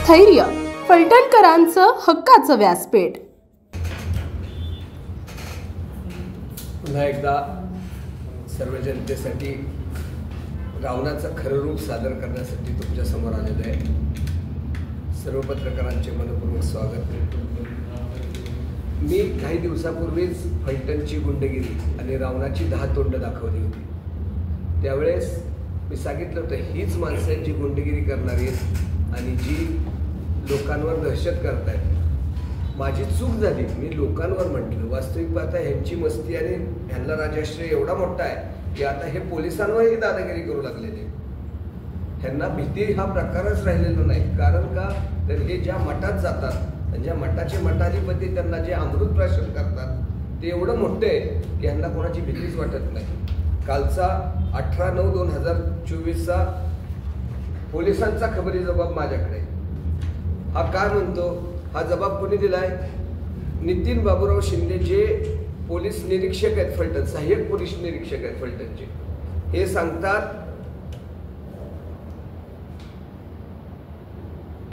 स्थैर्य फलटणकरांचं हक्काचं व्यासपीठ। पुन्हा एकदा सर्व जनतेसाठी रावणाचं खरं रूप सादर करण्यासाठी तुमच्या समोर आलेलो आहे। सर्व पत्रकारांचे मनपूर्वक स्वागत। मी काही दिवसापूर्वीच फलटणची गुंडगिरी आणि रावणाची 10 तोंड दाखवली होती। त्यावेळेस मी सांगितलं होतं हीच माणसं जी गुंडगिरी करणारी आणि जी लोकांवर दहशत करतायत। माझी चूक झाली, मी लोकांवर म्हटलं। वास्तविक पाहता ह्यांची मस्ती आणि ह्यांना राजश्री एवढा मोठा आहे की आता हे पोलिसांवरही दादागिरी करू लागलेले। ह्यांना भीती हा प्रकारच राहिलेला नाही। कारण का तर हे ज्या मठात जातात आणि ज्या मठाचे मठाधिपती त्यांना जे अमृत प्राशन करतात ते एवढं मोठं आहे की ह्यांना कोणाची भीतीच वाटत नाही। कालचा 18/9/2024चा पोलिसांचा खबरी जबाब माझ्याकडे। हा काय म्हणतो, हा जबाब कोणी दिलाय? नितीन बाबूराव शिंदे जे पोलीस निरीक्षक आहेत फलटण, सहाय्यक पोलीस निरीक्षक आहेत फलटणचे, हे सांगतात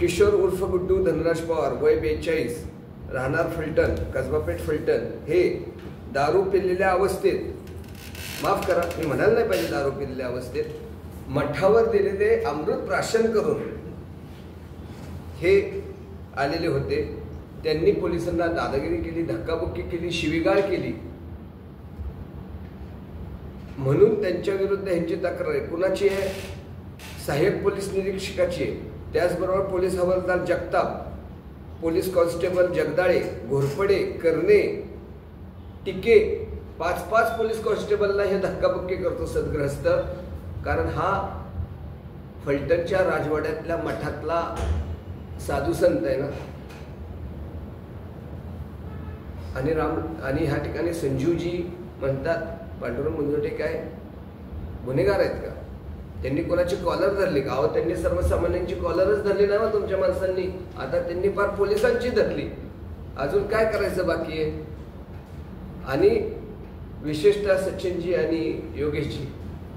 किशोर उर्फ गुड्डू धनराज पवार वय 42 राहणार फलटण कसबापेठ फलटण हे दारू पिलेल्या अवस्थेत, माफ करा मी म्हणायला नाही पाहिजे दारू पिलेल्या अवस्थेत, मठावर दिलेले अमृत प्राशन करून हे आलेले होते। त्यांनी पोलिसांना दादागिरी केली, धक्काबुक्की केली, शिवीगाळ केली। म्हणून त्यांच्या विरुद्ध ह्यांची तक्रार आहे। कुणाची आहे? सहाय्यक पोलीस निरीक्षकाची आहे। त्याचबरोबर पोलीस हवालदार जगताप, पोलीस कॉन्स्टेबल जगदाळे, घोरपडे, करणे, टिके, 5 पोलीस कॉन्स्टेबलला हे धक्काबुक्की करतो सदग्रस्त। कारण हा फलटणच्या राजवाड्यातल्या मठातला साधू संत आहे ना। आणि ह्या ठिकाणी संजीवजी म्हणतात पांडुरंग मुंजोटे काय गुन्हेगार आहेत का? त्यांनी कोणाची कॉलर धरली का? अहो त्यांनी सर्वसामान्यांची कॉलरच धरली नाही तुमच्या माणसांनी, आता त्यांनी फार पोलिसांची धरली। अजून काय करायचं बाकी आहे? आणि विशेषतः सचिनजी आणि योगेशजी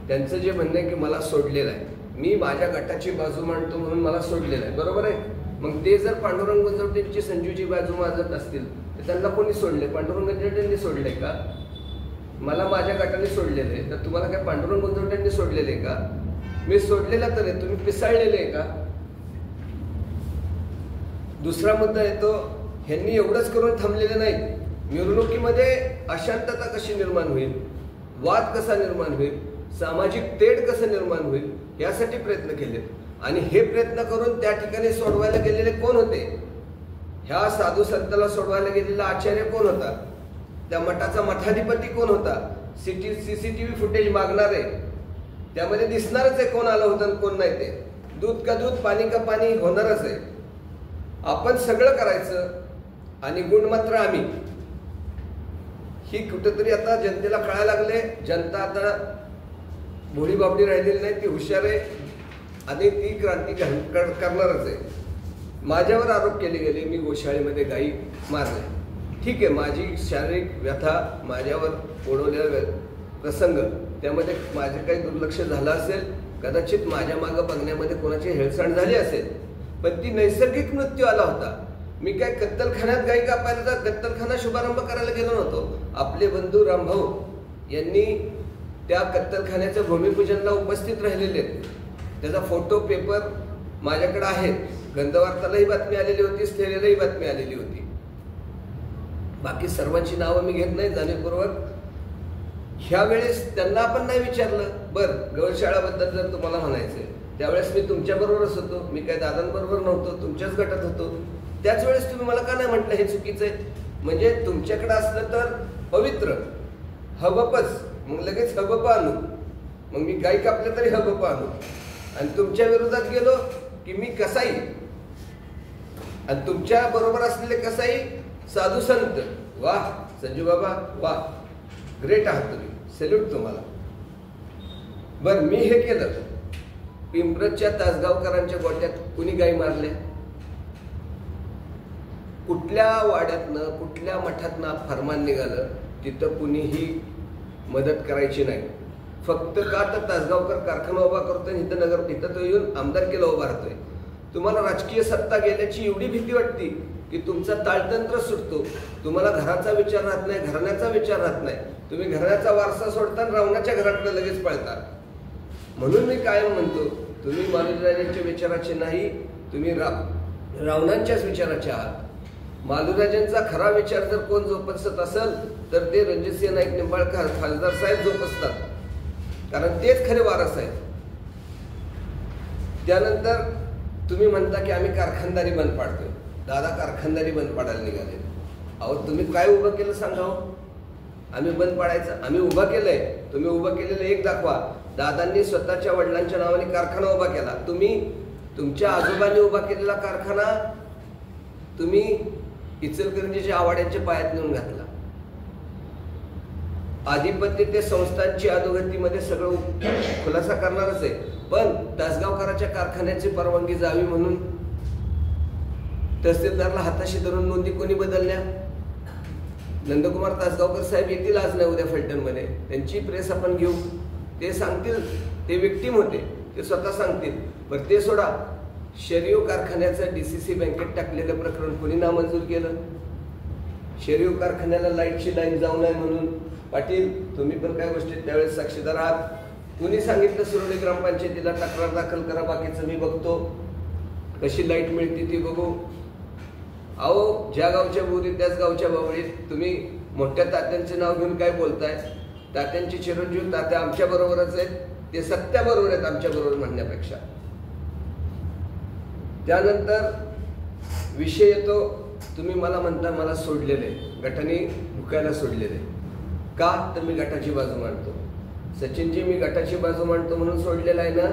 त्यांचं जे म्हणणं आहे की मला सोडलेलं आहे, मी माझ्या गटाची बाजू मांडतो म्हणून मला सोडलेलं आहे, बरोबर आहे? मग ते जर पांडुरंग गुंजवटेंची संजूची बाजू माजत असतील तर त्यांना कोणी सोडले? पांडुरंग गुंजवटेंनी सोडले का? मला माझ्या गटाने सोडलेलं आहे, तर तुम्हाला काय पांडुरंग गुंजवटेंनी सोडलेले आहे का? मी सोडलेला तर आहे, तुम्ही पिसाळलेले आहे का? दुसरा मुद्दा येतो, ह्यांनी एवढंच करून थांबलेले नाहीत। मिरवणुकीमध्ये अशांतता कशी निर्माण होईल, वाद कसा निर्माण होईल, सामाजिक तेढ कसं निर्माण होईल यासाठी प्रयत्न केले। आणि हे प्रयत्न करून त्या ठिकाणी सोडवायला गेलेले कोण होते? ह्या साधू संताला सोडवायला गेलेला आचार्य कोण होता? त्या मठाचा मठाधिपती कोण होता? सीसीटीव्ही फुटेज मागणारे त्यामध्ये दिसणारच आहे कोण आलं होतं आणि कोण नाही। ते दूध का दूध पाणी का पाणी होणारच आहे। आपण सगळं करायचं आणि गुण मात्र आम्ही, ही कुठेतरी आता जनतेला कळायला लागले। जनता आता भोळी बाबडी राहिलेली नाही, ती हुशार आहे आणि ती क्रांती करणारच आहे। माझ्यावर आरोप केले गेले मी गोशाळेमध्ये गायी मारल्या, ठीक आहे, माझी शारीरिक व्यथा माझ्यावर ओढवलेला प्रसंग, त्यामध्ये माझे काही दुर्लक्ष झालं असेल, कदाचित माझ्या मागं बघण्यामध्ये कोणाची हेळसांड झाली असेल, पण ती नैसर्गिक मृत्यू आला होता। मी काय कत्तलखान्यात गायी कापायला तर कत्तलखाना शुभारंभ करायला गेलो नव्हतो। आपले बंधू रामभाऊ यांनी त्या कत्तलखान्याच्या भूमिपूजनला उपस्थित राहिलेले, त्याचा फोटो पेपर माझ्याकडे आहे। गंधवार्तालाही बातमी आलेली होती, स्थैर्यालाही बातमी आलेली होती। बाकी सर्वांची नावं मी घेत नाही जाणीवपूर्वक। ह्या वेळेस त्यांना आपण नाही विचारलं, बरं गौशाळाबद्दल जर तुम्हाला म्हणायचंय त्यावेळेस मी तुमच्या बरोबरच होतो, मी काय दादांबरोबर नव्हतो, तुमच्याच गटात होतो। त्याच वेळेस तुम्ही मला का नाही म्हटलं हे चुकीचं आहे? म्हणजे तुमच्याकडे असलं तर पवित्र हबपच, मग लगेच हबप आणू, मग मी गाई कापल्या तरी हबप आणू, आणि तुमच्या विरोधात गेलो की मी कसाई, आणि तुमच्या बरोबर असलेले कसाई साधू संत, वाह संजू बाबा वाह, ग्रेट आहात तुम्ही, सॅल्यूट तुम्हाला। बर मी हे केलं, पिंपरच्या तासगावकरांच्या गोट्यात कुणी गाई मारल्या? कुठल्या वाड्यातनं कुठल्या मठातनं फरमान निघालं तिथं कुणीही मदत करायची नाही। फक्त का तर तासगावकर कारखाना उभा करतोय, इथं तो येऊन आमदारकीला उभा राहतोय। तुम्हाला राजकीय सत्ता गेल्याची एवढी भीती वाटते की तुमचा ताळतंत्र सुटतो, तुम्हाला घराचा विचार राहत नाही, घराण्याचा विचार राहत नाही, तुम्ही घराण्याचा वारसा सोडता आणि रावणाच्या घराकडे लगेच पळता. म्हणून मी कायम म्हणतो, तुम्ही मालुराजांच्या विचाराचे नाही, तुम्ही रावणांच्याच विचाराचे आहात. मालुराजांचा खरा विचार जर कोण जोपासत असेल तर ते रणजितसिंह नाईक निंबाळकर खासदार साहेब जोपासतात, कारण तेच खरे वारस आहेत. त्यानंतर तुम्ही म्हणता की आम्ही कारखानदारी बंद पाडतोय. दादा कारखानदारी बंद पाडायला निघाले. अहो तुम्ही काय उभं केलं सांगावं? आम्ही बंद पाडायचं? आम्ही उभं केलंय. तुम्ही उभं केलेलं एक दाखवा. दादांनी स्वतःच्या वडिलांच्या नावाने कारखाना उभा केला. तुम्ही तुमच्या आजोबांनी उभा केलेला कारखाना तुम्ही इचलकरंजीच्या आवाड्यांच्या पायात नेऊन घातला. आधिपत्य ते संस्थांची अधोगतीमध्ये सगळं खुलासा करणारच आहे, पण तासगावकरांच्या कारखान्याची परवानगी जावी म्हणून तहसीलदारला हाताशी धरून नोंदी कोणी बदलल्या? नंदकुमार तासगावकर साहेब येतील आज नाही उद्या फलटणमध्ये, त्यांची प्रेस आपण घेऊ, ते सांगतील. ते विक्टीम होते, ते स्वतः सांगतील. पण ते सोडा, शरीव कारखान्याचं DCC बँकेत टाकलेलं प्रकरण कोणी नामंजूर केलं? शरीव कारखान्याला लाईटची लाईन जाऊ नये म्हणून. पाटील तुम्ही पण काय गोष्टीत त्यावेळेस साक्षीदार आहात. कुणी सांगितलं सुरोली ग्रामपंचायतीला तक्रार दाखल करा, बाकीचं मी बघतो, कशी लाईट मिळते ती बघू. अहो ज्या गावच्या बोरीत त्याच गावच्या बावळीत. तुम्ही मोठ्या तात्यांचे नाव घेऊन काय बोलताय? तात्यांचे चिरंजीव तात्या आमच्या बरोबरच आहेत, ते सत्याबरोबर आहेत आमच्या बरोबर म्हणण्यापेक्षा. त्यानंतर विषय येतो, तुम्ही मला म्हणता मला सोडलेले, गटाने भुकायला सोडलेले. का? तर मी गटाची बाजू मांडतो. सचिनजी मी गटाची बाजू मांडतो म्हणून सोडलेला आहे ना?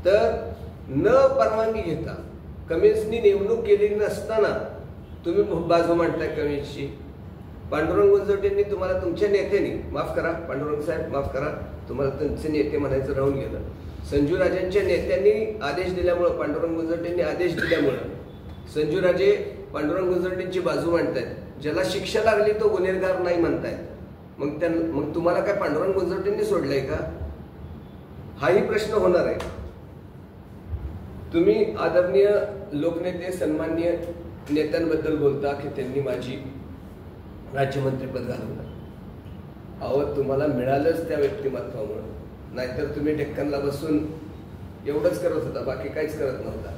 तर न परवानगी घेता, कमिशननी नेमणूक केली नसताना तुम्ही बाजू मांडताय कमिशनची. पांडुरंग गुंजवटेंनी तुम्हाला तुमच्या नेत्यांनी, माफ करा पांडुरंग साहेब माफ करा, तुम्हाला तुमचे नेते म्हणायचं राहून गेलं. संजू राजेंच्या नेत्यांनी आदेश दिल्यामुळं, पांडुरंग गुंजवटेंनी आदेश दिल्यामुळं संजू राजे पांडुरंग गुंजवटेंची बाजू मांडतायत. ज्याला शिक्षा लागली तो गुन्हेगार नाही म्हणतायत. मग तुम्हाला काय पांडुरंग गुंजवटेंनी सोडलंय का? हाही प्रश्न होणार आहे. तुम्ही आदरणीय लोकनेते सन्माननीय नेत्यांबद्दल बोलता की त्यांनी माझी राज्यमंत्रीपद घालवलं. अहो तुम्हाला मिळालंच त्या व्यक्तिमत्वामुळे, नाहीतर तुम्ही डेक्कनला बसून एवढंच करत होता, बाकी काहीच करत नव्हता.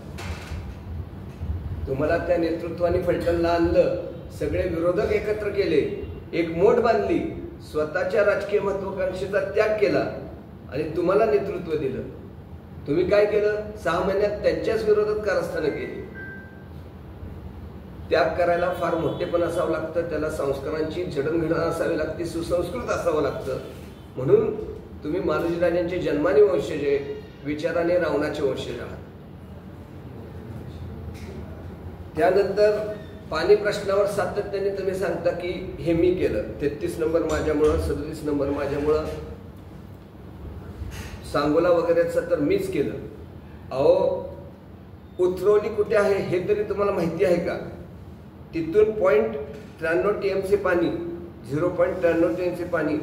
तुम्हाला त्या नेतृत्वाने फलटणला आणलं, सगळे विरोधक एकत्र केले, एक मोठ बांधली, स्वतःच्या राजकीय महत्वाकांक्षेचा त्याग केला आणि तुम्हाला नेतृत्व दिलं. तुम्ही काय केलं? 6 महिन्यात त्यांच्याच विरोधात कारस्थानं केली. त्याग करायला फार मोठेपण असावं लागतं, त्याला संस्कारांची जडणघडण असावी लागते, सुसंस्कृत असावं लागतं. म्हणून तुम्ही मालोजीराजांचे जन्माने वंशज आहे, विचाराने रावणाचे वंशज आहात. त्यानंतर पाणी प्रश्नावर सातत्याने तुम्ही सांगता की हे मी केलं, 33 नंबर माझ्यामुळं, 37 नंबर माझ्यामुळं, सांगोला वगैरेचं तर मीच केलं. अहो उतरवली कुठे आहे हे तरी तुम्हाला माहिती आहे का? तिथून 0.93 TMC पाणी, 0.93 TMC पाणी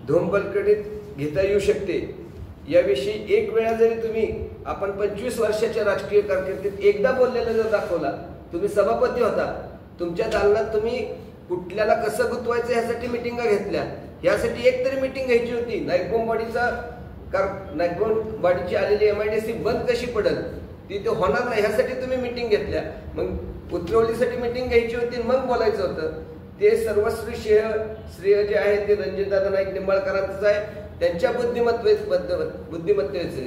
धोमबलकडीत घेता येऊ शकते. याविषयी एक वेळा जरी तुम्ही, आपण 25 वर्षाच्या राजकीय कारकिर्दीत एकदा बोललेलं जर दाखवला, तुम्ही सभापती होता, तुमच्या दालनात तुम्ही कुठल्याला कसं गुंतवायचं ह्यासाठी मिटिंगा घेतल्या. यासाठी एक तरी मिटिंग घ्यायची होती. नाईकबोंबाडीची आलेली MIDC बंद कशी पडेल, ती ते होणार नाही ह्यासाठी तुम्ही मिटिंग घेतल्या. मग उतरवलीसाठी मिटिंग घ्यायची होती, मग बोलायचं होतं. ते सर्वस्वी श्रेय जे आहे ते रणजितदादा नाईक निंबाळकरांचं आहे, त्यांच्या बुद्धिमत्तेचे.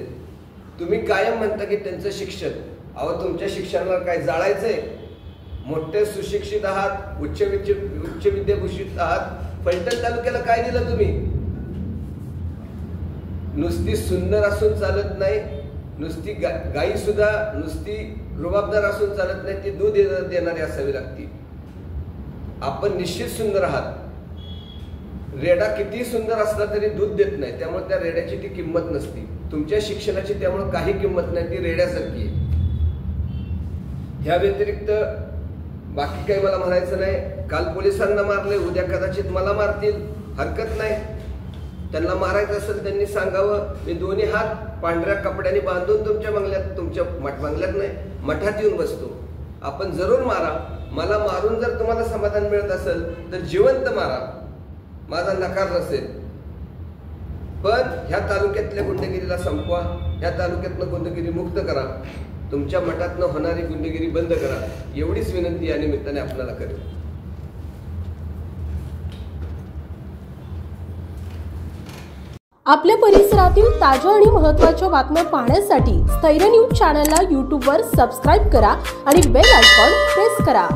तुम्ही कायम म्हणता की त्यांचं शिक्षण. अहो तुमच्या शिक्षणाला काय जाळायचंय? मोठे सुशिक्षित आहात, उच्च विद्याभूषित आहात. फलटण तालुक्याला काय दिलं तुम्ही? नुसती सुंदर असून चालत नाही, नुसती गाई सुद्धा नुसती रुबाबदार असून चालत नाही, ती दूध देणारी असावी लागते. आपण निश्चित सुंदर आहात. रेडा किती सुंदर असला तरी दूध देत नाही, त्यामुळे त्या रेड्याची ती किंमत नसती. तुमच्या शिक्षणाची त्यामुळे काही किंमत नाही, ती रेड्यासारखी आहे. ह्या व्यतिरिक्त बाकी काही मला म्हणायचं नाही. काल पोलिसांना मारले, उद्या कदाचित मला मारतील, हरकत नाही. त्यांना मारायचं असेल त्यांनी सांगावं, मी दोन्ही हात पांढऱ्या कपड्याने बांधून तुमच्या बंगल्यात नाही मठात येऊन बसतो. आपण जरूर मारा. मला मारून जर तुम्हाला समाधान मिळत असेल तर जिवंत मारा, माझा नकार नसेल. पण ह्या तालुक्यातल्या गुंडगिरीला संपवा, ह्या तालुक्यातनं गुंडगिरी मुक्त करा, तुमच्या मठातनं होणारी गुंडगिरी बंद करा, एवढीच विनंती या निमित्ताने आपल्याला करेल. आपल्या परिसरातील ताज्या आणि महत्त्वाच्या बातम्या पाहण्यासाठी स्थैर्य न्यूज चॅनलला यूट्यूबवर सबस्क्राईब करा आणि बेल आयकॉन प्रेस करा.